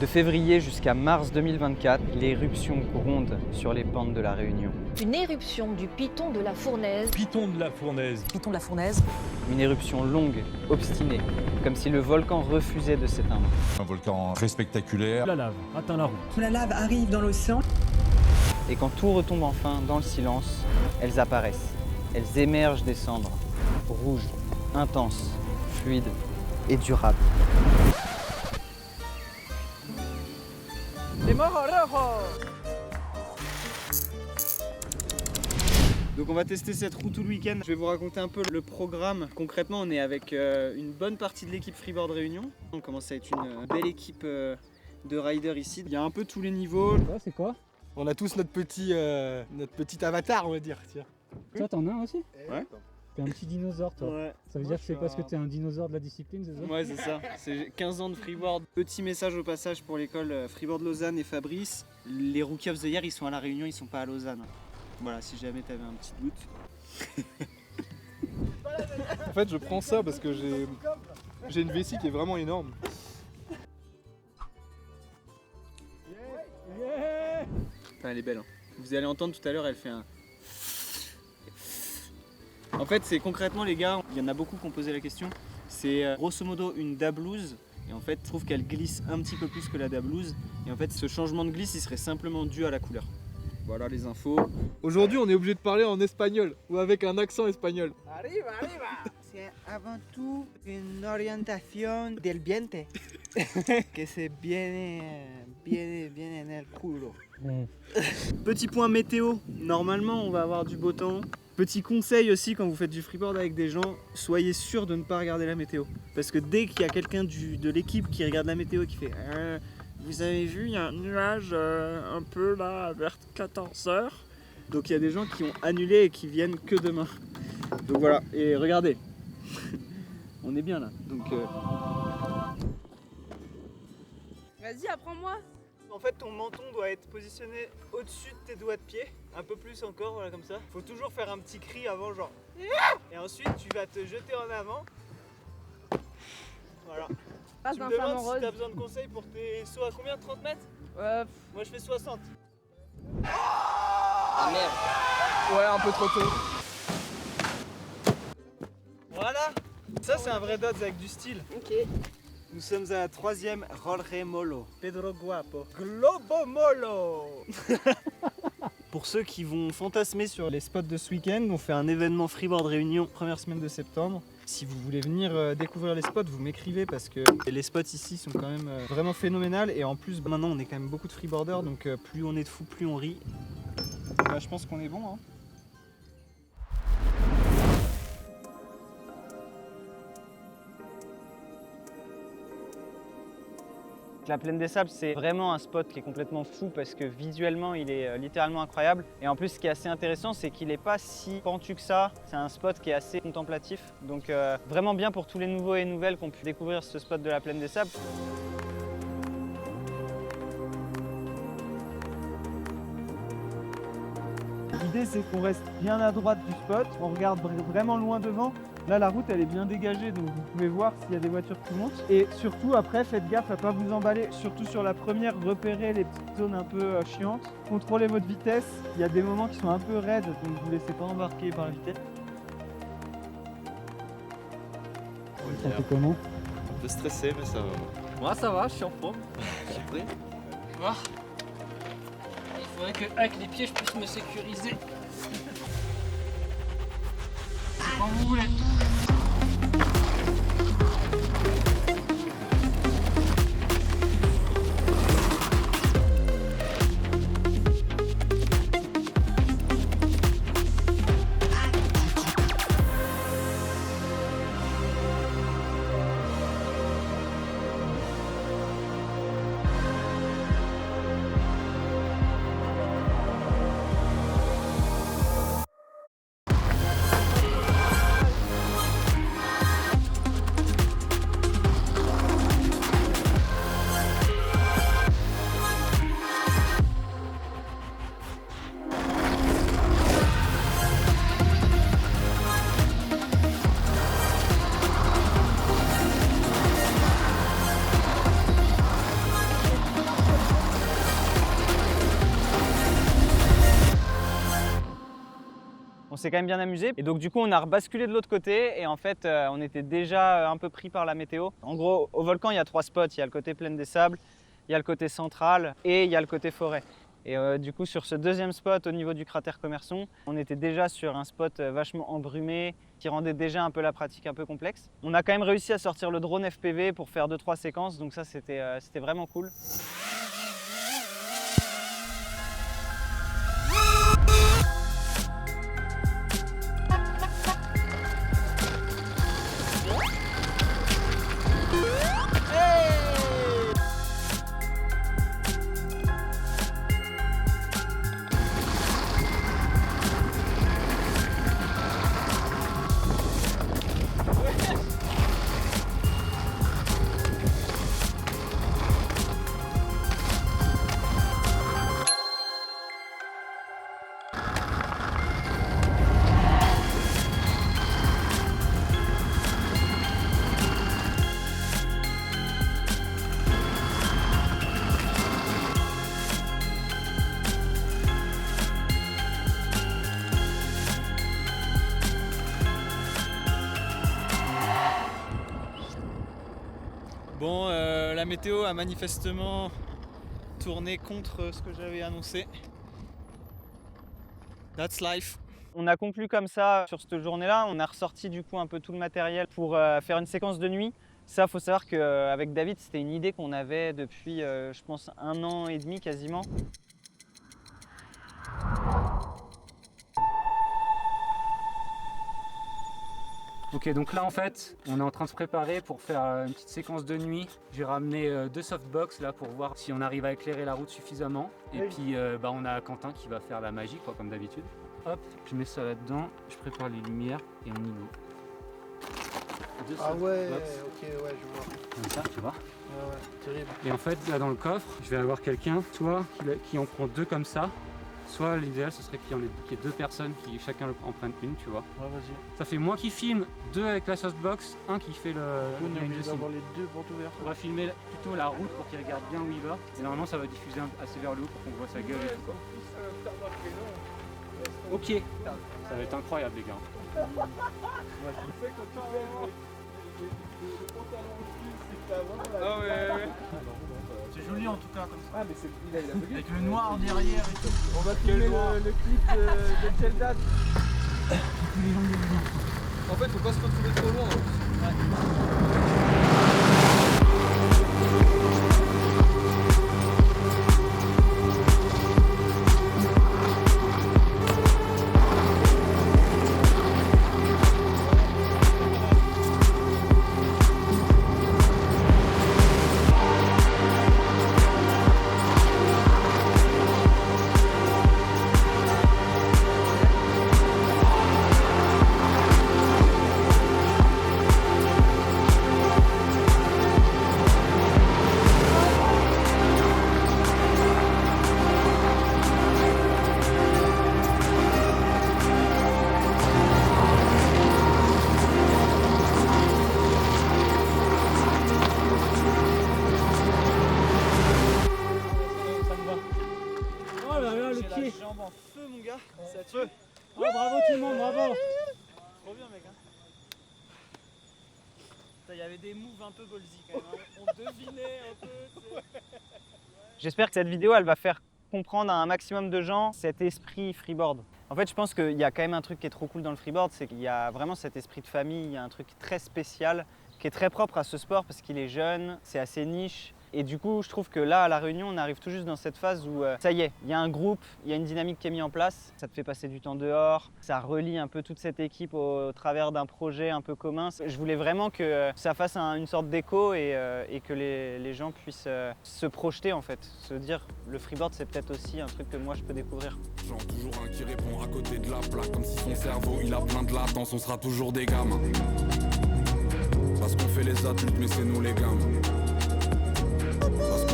De février jusqu'à mars 2024, l'éruption gronde sur les pentes de la Réunion. Une éruption du piton de la Fournaise. Piton de la Fournaise. Piton de la Fournaise. Une éruption longue, obstinée, comme si le volcan refusait de s'éteindre. Un volcan très spectaculaire. La lave atteint la route. La lave arrive dans l'océan. Et quand tout retombe enfin dans le silence, elles apparaissent. Elles émergent des cendres, rouges, intenses, fluides et durables. Donc on va tester cette route tout le week-end. Je vais vous raconter un peu le programme. Concrètement, on est avec une bonne partie de l'équipe Freeboard Réunion. On commence à être une belle équipe de riders ici. Il y a un peu tous les niveaux. Ça, c'est quoi? On a tous notre petit avatar, on va dire. Tiens. Toi, t'en as un aussi? Ouais. T'es un petit dinosaure, toi. Ouais. Ça veut dire que c'est parce que t'es un dinosaure de la discipline, c'est ça? Ouais, c'est ça. C'est 15 ans de freeboard. Petit message au passage pour l'école Freeboard Lausanne et Fabrice. Les Rookie of the Year, ils sont à La Réunion, ils sont pas à Lausanne. Voilà, si jamais t'avais un petit doute. En fait, je prends ça parce que j'ai une vessie qui est vraiment énorme. Enfin, elle est belle. Hein. Vous allez entendre tout à l'heure, elle fait un... En fait, c'est concrètement, les gars, il y en a beaucoup qui ont posé la question. C'est grosso modo une dablouse. Et en fait, je trouve qu'elle glisse un petit peu plus que la dablouse. Et en fait, ce changement de glisse, il serait simplement dû à la couleur. Voilà les infos. Aujourd'hui, on est obligé de parler en espagnol ou avec un accent espagnol. Arriba, arriba. C'est avant tout une orientation del viento que se viene en el culo. Petit point météo. Normalement, on va avoir du beau temps. Petit conseil aussi, quand vous faites du freeboard avec des gens, soyez sûr de ne pas regarder la météo. Parce que dès qu'il y a quelqu'un de l'équipe qui regarde la météo et qui fait vous avez vu, il y a un nuage un peu là vers 14h. Donc il y a des gens qui ont annulé et qui viennent que demain. Donc voilà, et regardez, on est bien là. Donc Vas-y, apprends-moi. en fait, ton menton doit être positionné au-dessus de tes doigts de pied, un peu plus encore, voilà comme ça. Faut toujours faire un petit cri avant, genre. Et ensuite, tu vas te jeter en avant. Voilà. Passe Tu me d'un demandes flamant si rose. t'as besoin de conseils pour tes sauts à combien? 30 mètres? Moi, je fais 60. Ah merde. Ouais, un peu trop tôt. Voilà. Ça, c'est un vrai dots avec du style. Ok. Nous sommes à la 3e Jorge Molo. Pedro Guapo. Globo Molo. Pour ceux qui vont fantasmer sur les spots de ce week-end, on fait un événement Freeboard Réunion, première semaine de septembre. Si vous voulez venir découvrir les spots, vous m'écrivez parce que les spots ici sont quand même vraiment phénoménales. Et en plus, maintenant, on est quand même beaucoup de freeboarders, donc plus on est de fous, plus on rit. Bah, je pense qu'on est bon. Hein. La plaine des sables, c'est vraiment un spot qui est complètement fou parce que visuellement, il est littéralement incroyable. Et en plus, ce qui est assez intéressant, c'est qu'il n'est pas si pentu que ça. C'est un spot qui est assez contemplatif. Donc vraiment bien pour tous les nouveaux et nouvelles qui ont pu découvrir ce spot de la plaine des sables. L'idée, c'est qu'on reste bien à droite du spot. On regarde vraiment loin devant. Là, la route, elle est bien dégagée, donc vous pouvez voir s'il y a des voitures qui montent. Et surtout, après, faites gaffe à ne pas vous emballer. Surtout sur la première, repérez les petites zones un peu chiantes. Contrôlez votre vitesse. Il y a des moments qui sont un peu raides, donc ne vous laissez pas embarquer par la vitesse. Ça fait comment? Un peu stressé, mais ça va. Moi, ça va, je suis en forme. Je suis prêt. Voir. Il faudrait qu'avec les pieds, je puisse me sécuriser. C'est quand vous voulez. s'est quand même bien amusé. Et donc du coup, on a rebasculé de l'autre côté et en fait, on était déjà un peu pris par la météo. En gros, au volcan, il y a 3 spots. Il y a le côté plaine des sables, il y a le côté central et il y a le côté forêt. Et du coup, sur ce deuxième spot au niveau du cratère Commerson, on était déjà sur un spot vachement embrumé qui rendait déjà un peu la pratique un peu complexe. On a quand même réussi à sortir le drone FPV pour faire 2-3 séquences, donc ça c'était vraiment cool. Bon, la météo a manifestement tourné contre ce que j'avais annoncé. That's life. On a conclu comme ça sur cette journée-là. On a ressorti du coup un peu tout le matériel pour faire une séquence de nuit. Ça, faut savoir qu'avec David, c'était une idée qu'on avait depuis, je pense, 1 an et demi quasiment. Ok, donc là en fait, on est en train de se préparer pour faire une petite séquence de nuit. J'ai ramené 2 softbox là pour voir si on arrive à éclairer la route suffisamment. Et puis on a Quentin qui va faire la magie quoi, comme d'habitude. Hop, je mets ça là-dedans, je prépare les lumières et on y go. Ah ouais, ok, ouais, je vois. Comme ça, tu vois. Ouais, terrible. Et en fait, là dans le coffre, je vais avoir quelqu'un, soit qui en prend 2 comme ça, soit l'idéal ce serait qu'il y ait 2 personnes qui chacun en prenne une, tu vois. Ouais, vas-y. Ça fait moi qui filme, 2 avec la softbox, 1 qui fait le. On est obligé d'avoir les 2 portes ouvertes. On va filmer plutôt la route pour qu'il regarde bien où il va. Et normalement ça va diffuser assez vers le haut pour qu'on voit sa gueule et tout quoi. Ok, ça va être incroyable les gars. Ah ouais. C'est joli en tout cas comme ça. Ah mais il a avec le noir derrière et tout. On va filmer le clip de quelle date? En fait, faut pas se retrouver trop loin. Ça tue. Oh, bravo tout le monde, bravo. Trop bien mec hein. Il y avait des moves un peu ballsy quand même, hein. On devinait un peu. J'espère que cette vidéo elle va faire comprendre à un maximum de gens cet esprit freeboard. En fait je pense qu'il y a quand même un truc qui est trop cool dans le freeboard, c'est qu'il y a vraiment cet esprit de famille, il y a un truc très spécial qui est très propre à ce sport parce qu'il est jeune, c'est assez niche. Et du coup, je trouve que là, à La Réunion, on arrive tout juste dans cette phase où ça y est, il y a un groupe, il y a une dynamique qui est mise en place. Ça te fait passer du temps dehors, ça relie un peu toute cette équipe au travers d'un projet un peu commun. Je voulais vraiment que ça fasse une sorte d'écho et que les gens puissent se projeter en fait. Se dire, le freeboard, c'est peut-être aussi un truc que moi, je peux découvrir. Genre toujours un qui répond à côté de la plaque, comme si son cerveau, il a plein de latence, on sera toujours des gamins. Parce qu'on fait les adultes, mais c'est nous les gamins. Parce